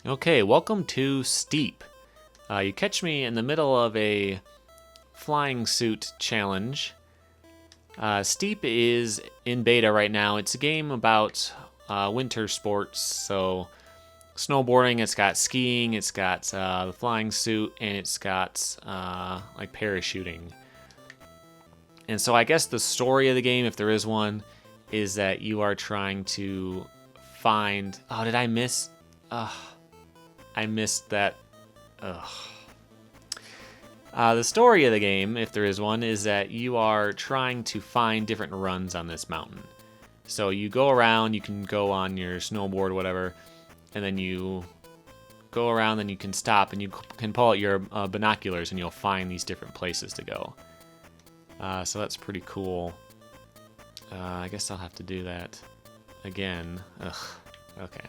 Okay, welcome to Steep. You catch me in the middle of a flying suit challenge. Steep is in beta right now. It's a game about winter sports, so snowboarding, it's got skiing, it's got the flying suit, and it's got like parachuting. And so I guess the story of the game, if there is one, is that you are trying to find... Oh, did I miss... I missed that. Ugh. The story of the game, if there is one, is that you are trying to find different runs on this mountain. So you go around, you can go on your snowboard or whatever, and then you go around, then you can stop, and you can pull out your binoculars, and you'll find these different places to go. So that's pretty cool. I guess I'll have to do that again. Ugh. Okay.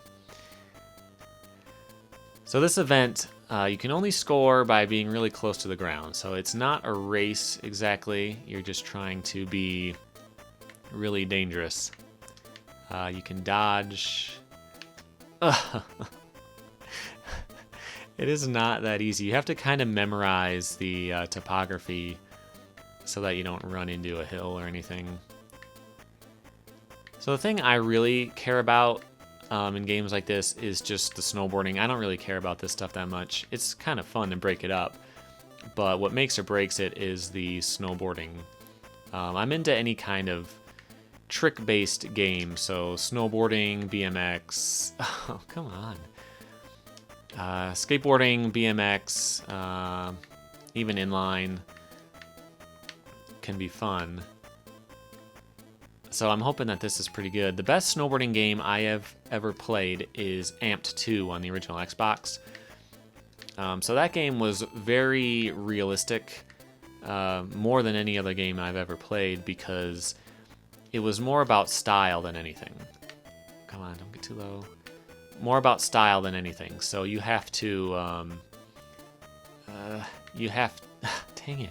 So this event, you can only score by being really close to the ground. So it's not a race exactly. You're just trying to be really dangerous. You can dodge. It is not that easy. You have to kind of memorize the topography so that you don't run into a hill or anything. So the thing I really care about in games like this is just the snowboarding. I don't really care about this stuff that much. It's kind of fun to break it up, but what makes or breaks it is the snowboarding. I'm into any kind of trick-based game, so snowboarding, BMX, oh, come on. Skateboarding, BMX, even inline can be fun. So I'm hoping that this is pretty good. The best snowboarding game I have ever played is Amped 2 on the original Xbox. So that game was very realistic, more than any other game I've ever played, because it was more about style than anything. Come on, don't get too low. More about style than anything. So you have to, dang it.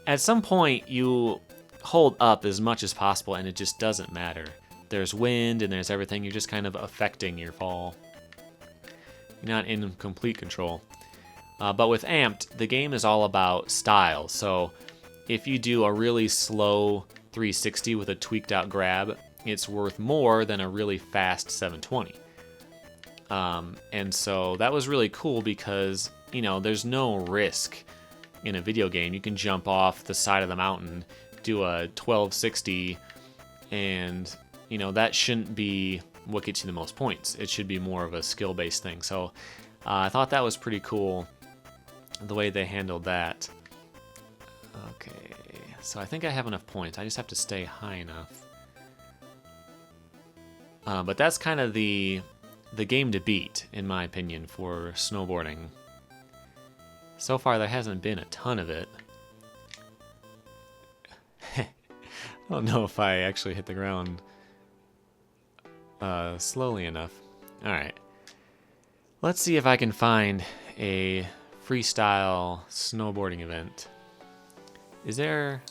At some point, you hold up as much as possible, and it just doesn't matter. There's wind and there's everything. You're just kind of affecting your fall. You're not in complete control. But with Amped, the game is all about style. So if you do a really slow 360 with a tweaked out grab, it's worth more than a really fast 720. And so that was really cool because, there's no risk in a video game. You can jump off the side of the mountain, do a 1260, and that shouldn't be what gets you the most points. It should be more of a skill-based thing. So I thought that was pretty cool, the way they handled that. Okay, so I think I have enough points. I just have to stay high enough. But that's kind of the game to beat, in my opinion, for snowboarding. So far, there hasn't been a ton of it. I don't know if I actually hit the ground slowly enough. Alright. Let's see if I can find a freestyle snowboarding event. Is there...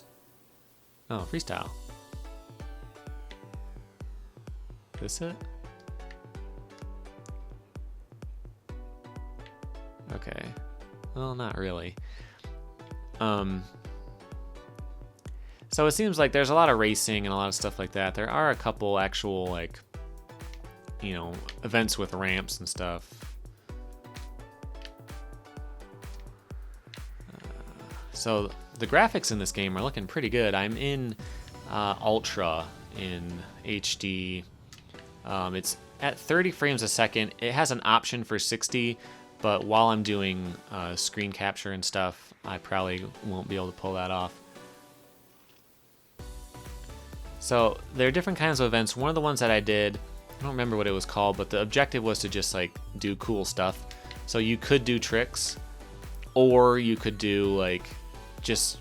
Oh, freestyle. Is this it? Okay. Well, not really. So it seems like there's a lot of racing and a lot of stuff like that. There are a couple actual, events with ramps and stuff. So the graphics in this game are looking pretty good. I'm in Ultra in HD. It's at 30 frames a second. It has an option for 60, but while I'm doing screen capture and stuff, I probably won't be able to pull that off. So there are different kinds of events. One of the ones that I did, I don't remember what it was called, but the objective was to just do cool stuff. So you could do tricks, or you could do just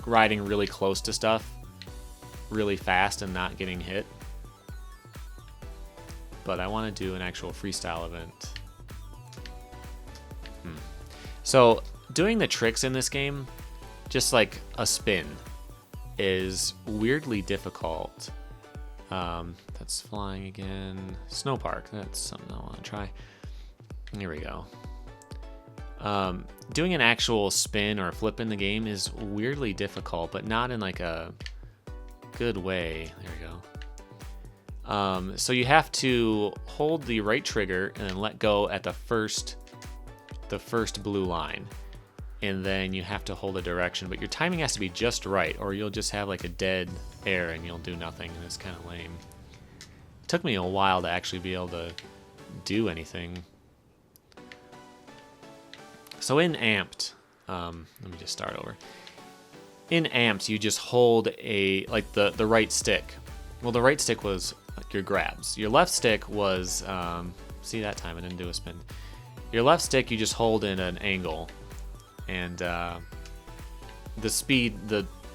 riding really close to stuff really fast and not getting hit. But I want to do an actual freestyle event. So doing the tricks in this game, just like a spin, is weirdly difficult. That's flying again. Snow park, that's something I want to try. Here we go. Doing an actual spin or flip in the game is weirdly difficult, but not in like a good way. There we go. So you have to hold the right trigger and then let go at the first blue line. And then you have to hold a direction, but your timing has to be just right, or you'll just have like a dead air and you'll do nothing, and it's kind of lame. It took me a while to actually be able to do anything. So in Amped, let me just start over. In Amped, you just hold the right stick. Well, the right stick was like your grabs. Your left stick was, see, that time I didn't do a spin. Your left stick you just hold in an angle, and the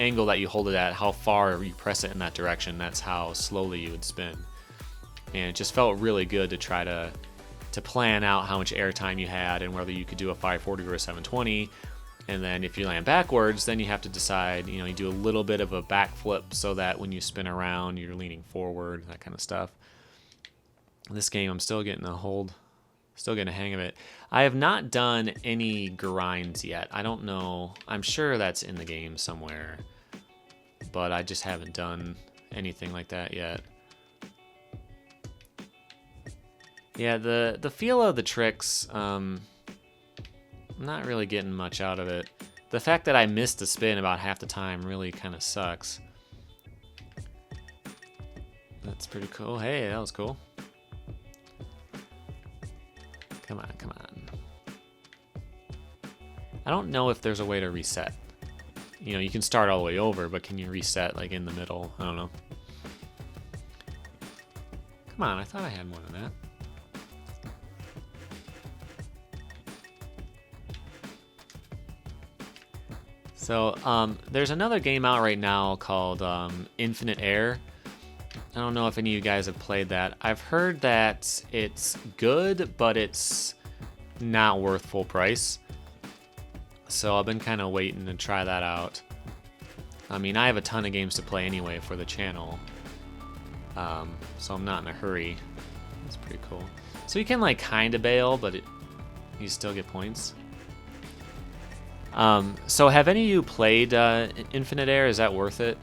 angle that you hold it at, how far you press it in that direction, that's how slowly you would spin. And it just felt really good to try to plan out how much air time you had and whether you could do a 540 or a 720. And then if you land backwards, then you have to decide, you do a little bit of a backflip so that when you spin around, you're leaning forward, that kind of stuff. This game, I'm still getting a hang of it. I have not done any grinds yet. I don't know. I'm sure that's in the game somewhere, but I just haven't done anything like that yet. Yeah, the feel of the tricks, I'm not really getting much out of it. The fact that I missed a spin about half the time really kind of sucks. That's pretty cool. Hey, that was cool. Come on, come on. I don't know if there's a way to reset. You can start all the way over, but can you reset like in the middle? I don't know. Come on, I thought I had more than that. So there's another game out right now called Infinite Air. I don't know if any of you guys have played that. I've heard that it's good, but it's not worth full price. So I've been kind of waiting to try that out. I mean, I have a ton of games to play anyway for the channel. So I'm not in a hurry. It's pretty cool. So you can like kind of bail, but you still get points. So have any of you played Infinite Air? Is that worth it?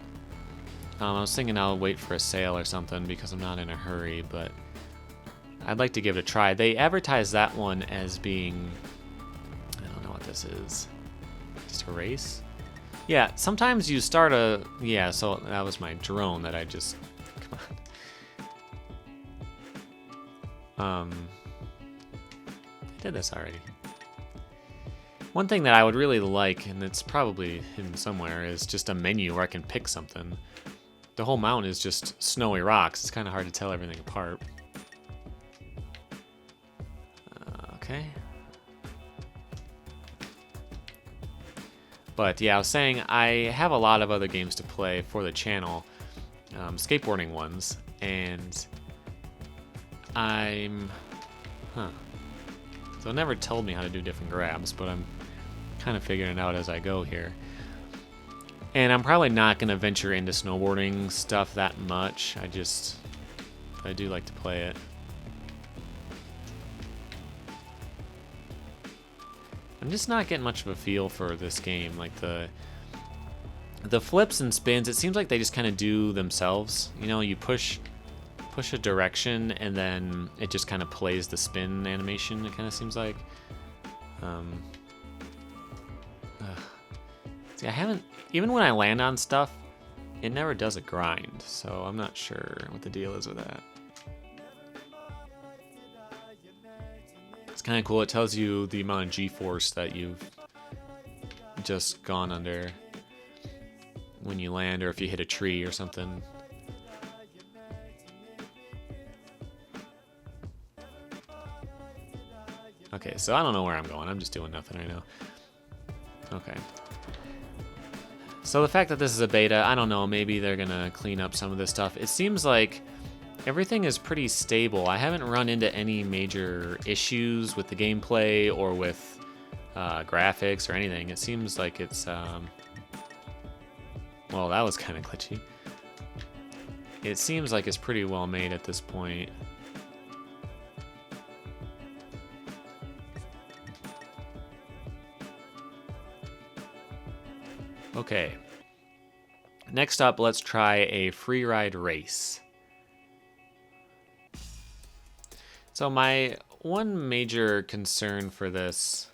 I was thinking I'll wait for a sale or something because I'm not in a hurry, but I'd like to give it a try. They advertise that one as being, I don't know what this is, just a race? Yeah, sometimes you start so that was my drone that I just, come on. I did this already. One thing that I would really like, and it's probably hidden somewhere, is just a menu where I can pick something. The whole mountain is just snowy rocks. It's kind of hard to tell everything apart. Okay. But yeah, I was saying I have a lot of other games to play for the channel, skateboarding ones, and So it never told me how to do different grabs, but I'm kind of figuring it out as I go here. And I'm probably not going to venture into snowboarding stuff that much. I do like to play it. I'm just not getting much of a feel for this game. Like the flips and spins, it seems like they just kind of do themselves. You push a direction and then it just kind of plays the spin animation, it kind of seems like. See, I haven't, even when I land on stuff, it never does a grind, so I'm not sure what the deal is with that. It's kind of cool. It tells you the amount of G-force that you've just gone under when you land, or if you hit a tree or something. Okay, so I don't know where I'm going. I'm just doing nothing right now. Okay. So the fact that this is a beta, I don't know, maybe they're gonna clean up some of this stuff. It seems like everything is pretty stable. I haven't run into any major issues with the gameplay or with graphics or anything. It seems like it's, well, that was kind of glitchy. It seems like it's pretty well made at this point. Okay. Next up, let's try a free ride race. So my one major concern for this...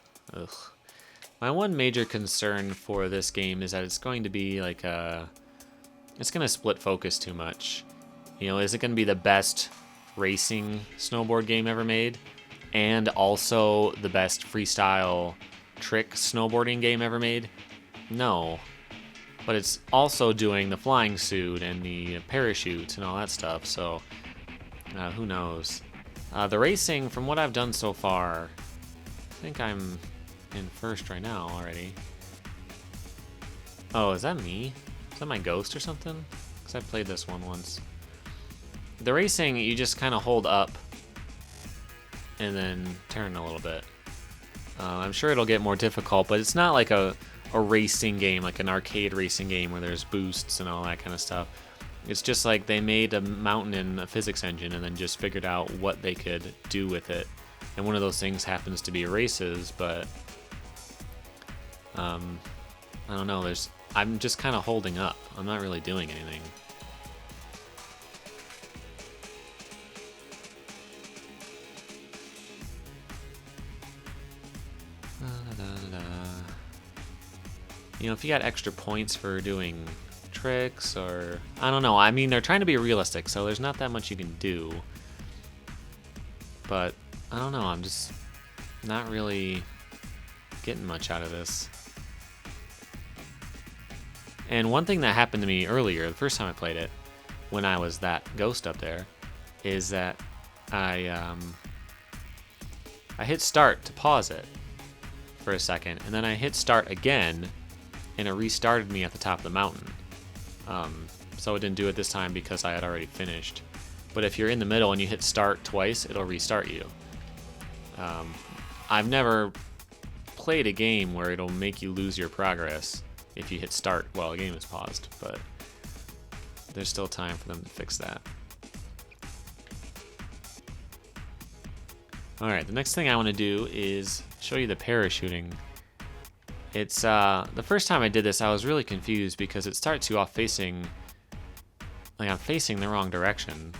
My one major concern for this game is that it's going to be like a... It's going to split focus too much. You know, is it going to be the best racing snowboard game ever made? And also the best freestyle trick snowboarding game ever made? No. But it's also doing the flying suit and the parachute and all that stuff, so who knows. The racing, from what I've done so far, I think I'm in first right now already. Oh, is that me? Is that my ghost or something? Because I played this one once. The racing, you just kind of hold up and then turn a little bit. I'm sure it'll get more difficult, but it's not like a racing game, like an arcade racing game where there's boosts and all that kind of stuff. It's just like they made a mountain in a physics engine and then just figured out what they could do with it. And one of those things happens to be races, but I don't know, I'm just kind of holding up. I'm not really doing anything. You know, if you got extra points for doing tricks or... I don't know. I mean, they're trying to be realistic, so there's not that much you can do. But, I don't know. I'm just not really getting much out of this. And one thing that happened to me earlier, the first time I played it, when I was that ghost up there, is that I hit start to pause it for a second, and then I hit start again, and it restarted me at the top of the mountain. So it didn't do it this time because I had already finished. But if you're in the middle and you hit start twice, it'll restart you. I've never played a game where it'll make you lose your progress if you hit start while the game is paused, but there's still time for them to fix that. Alright, the next thing I want to do is show you the parachuting. It's, the first time I did this, I was really confused because it starts you off facing, like I'm facing the wrong direction.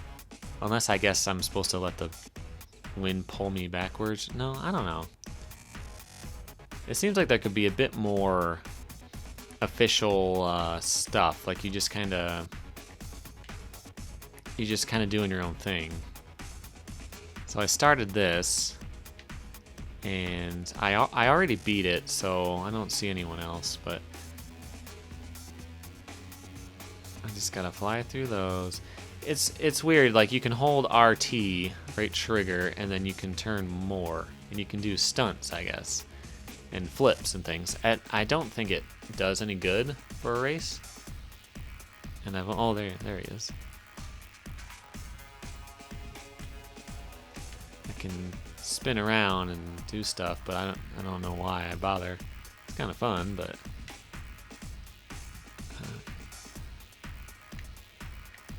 Unless I guess I'm supposed to let the wind pull me backwards. No, I don't know. It seems like there could be a bit more official stuff. Like you just kind of doing your own thing. So I started this, and I already beat it, so I don't see anyone else, but I just gotta fly through those. It's weird, like you can hold RT, right trigger, and then you can turn more, and you can do stunts, I guess, and flips and things. I don't think it does any good for a race. And oh, there he is. I can spin around and do stuff, but I don't know why I bother. It's kind of fun, but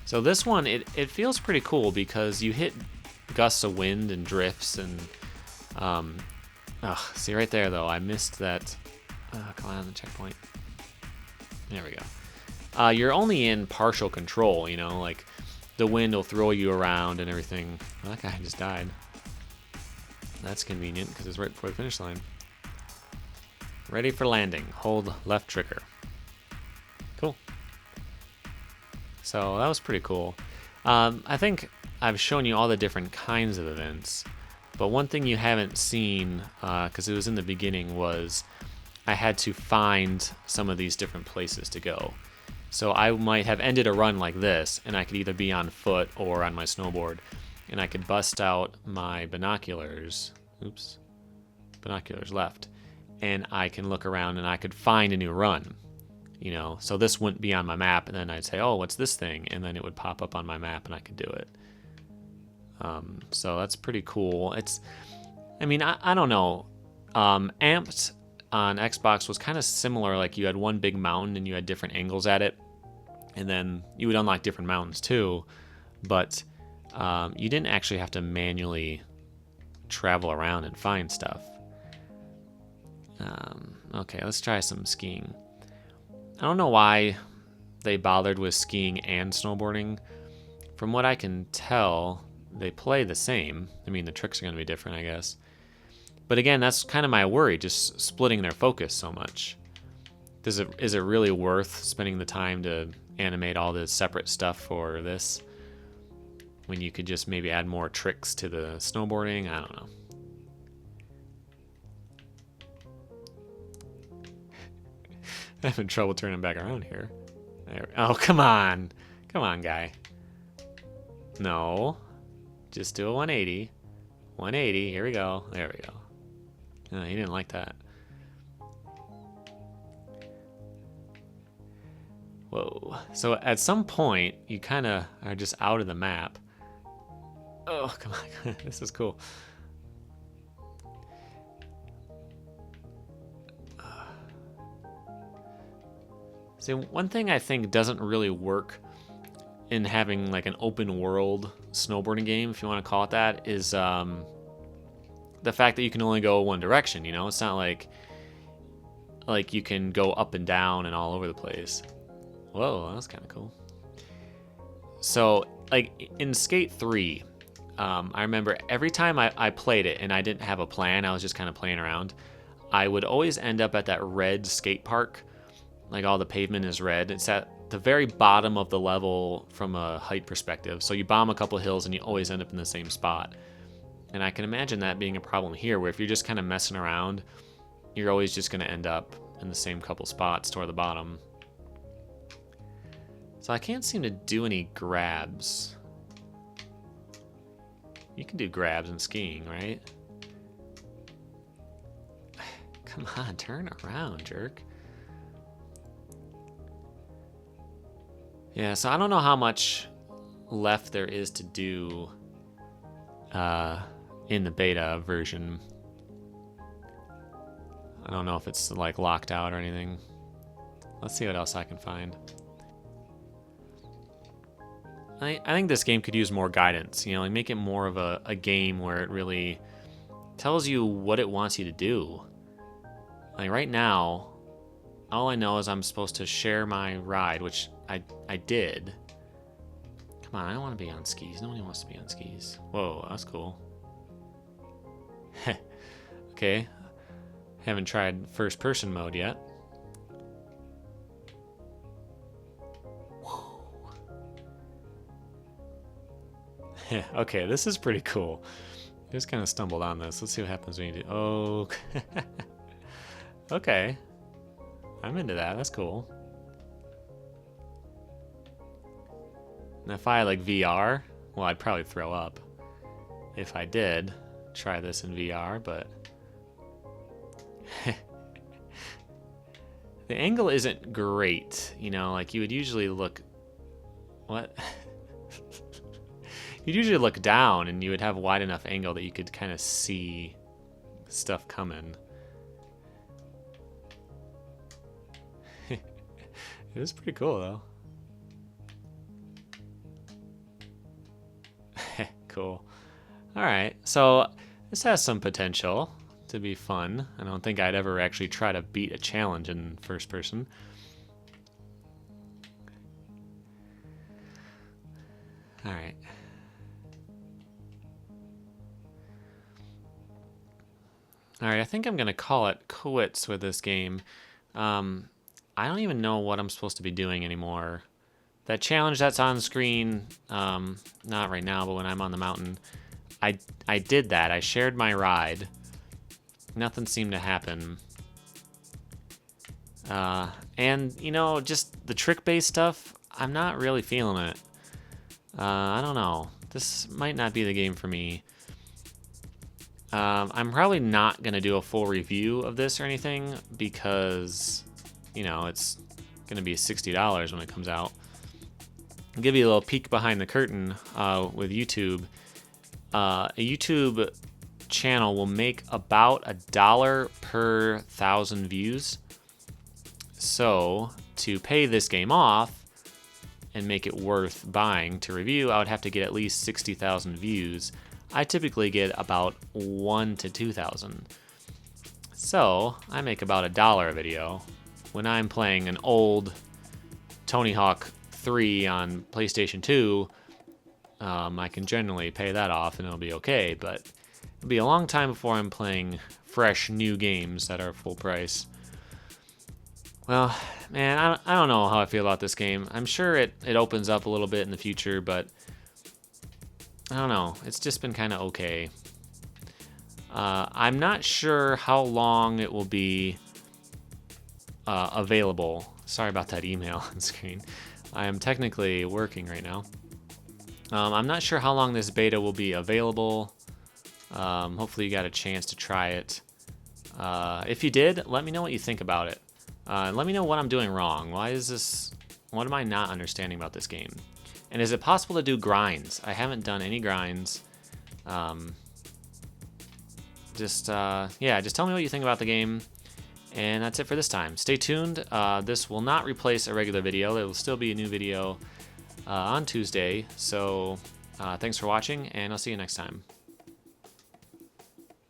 so this one, it feels pretty cool because you hit gusts of wind and drifts and see right there though, I missed that. Come on, the checkpoint. There we go. You're only in partial control, you know, like the wind will throw you around and everything. Well, that guy just died. That's convenient because it's right before the finish line. Ready for landing. Hold left trigger. Cool. So that was pretty cool. I think I've shown you all the different kinds of events, but one thing you haven't seen, because it was in the beginning, was I had to find some of these different places to go. So I might have ended a run like this, and I could either be on foot or on my snowboard, and I could bust out my binoculars. Oops. Binoculars left. And I can look around and I could find a new run. You know, so this wouldn't be on my map, and then I'd say, oh, what's this thing? And then it would pop up on my map and I could do it. So that's pretty cool. I mean, I don't know. Amped on Xbox was kind of similar. Like you had one big mountain and you had different angles at it. And then you would unlock different mountains too. But you didn't actually have to manually travel around and find stuff. Okay, let's try some skiing. don't know why they bothered with skiing and snowboarding. From what I can tell, they play the same. I mean, the tricks are going to be different, I guess. But again, that's kind of my worry, just splitting their focus so much. Is it really worth spending the time to animate all this separate stuff for this when you could just maybe add more tricks to the snowboarding? I don't know. I'm having trouble turning back around here. Oh, come on. Come on, guy. No. Just do a 180. 180. Here we go. There we go. No, he didn't like that. Whoa. So at some point, you kind of are just out of the map. Oh, come on. This is cool. See, one thing I think doesn't really work in having like an open world snowboarding game, if you want to call it that, is the fact that you can only go one direction. You know, it's not like you can go up and down and all over the place. Whoa, that was kind of cool. So, like in Skate 3, I remember every time I played it and I didn't have a plan, I was just kind of playing around, I would always end up at that red skate park. Like all the pavement is red. It's at the very bottom of the level from a height perspective. So you bomb a couple hills and you always end up in the same spot. And I can imagine that being a problem here, where if you're just kind of messing around, you're always just going to end up in the same couple spots toward the bottom. So I can't seem to do any grabs. You can do grabs in skiing, right? Come on, turn around, jerk. Yeah, so I don't know how much left there is to do in the beta version. I don't know if it's like locked out or anything. Let's see what else I can find. I think this game could use more guidance, you know, like make it more of a game where it really tells you what it wants you to do. Like right now, all I know is I'm supposed to share my ride, which I did. Come on, I don't want to be on skis. Nobody wants to be on skis. Whoa, that's cool. Okay. Haven't tried first person mode yet. Okay, this is pretty cool. I just kind of stumbled on this. Let's see what happens when you do. Oh. Okay. I'm into that. That's cool. And if I had like VR, well, I'd probably throw up if I did try this in VR, but the angle isn't great, you know, like you would usually look, what? You'd usually look down and you would have a wide enough angle that you could kind of see stuff coming. It is pretty cool though. Cool. Alright, so this has some potential to be fun. I don't think I'd ever actually try to beat a challenge in first person. Alright. Alright, I think I'm going to call it quits with this game. I don't even know what I'm supposed to be doing anymore. That challenge that's on screen, not right now, but when I'm on the mountain, I did that. I shared my ride. Nothing seemed to happen. And, you know, just the trick-based stuff, I'm not really feeling it. I don't know. This might not be the game for me. I'm probably not going to do a full review of this or anything because, you know, it's going to be $60 when it comes out. I'll give you a little peek behind the curtain with YouTube. A YouTube channel will make about $1 per 1,000 views. So to pay this game off and make it worth buying to review, I would have to get at least 60,000 views. I typically get about 1 to 2,000. So I make about $1 a video. when I'm playing an old Tony Hawk 3 on PlayStation 2, I can generally pay that off and it'll be okay, but it'll be a long time before I'm playing fresh new games that are full price. Well, man, I don't know how I feel about this game. I'm sure it opens up a little bit in the future, but I don't know. It's just been kind of okay. I'm not sure how long it will be available. Sorry about that email on screen. I am technically working right now. I'm not sure how long this beta will be available. Hopefully you got a chance to try it. If you did, let me know what you think about it. Let me know what I'm doing wrong. What am I not understanding about this game? And is it possible to do grinds? I haven't done any grinds. Just tell me what you think about the game. And that's it for this time. Stay tuned. This will not replace a regular video. It will still be a new video on Tuesday. So thanks for watching, and I'll see you next time.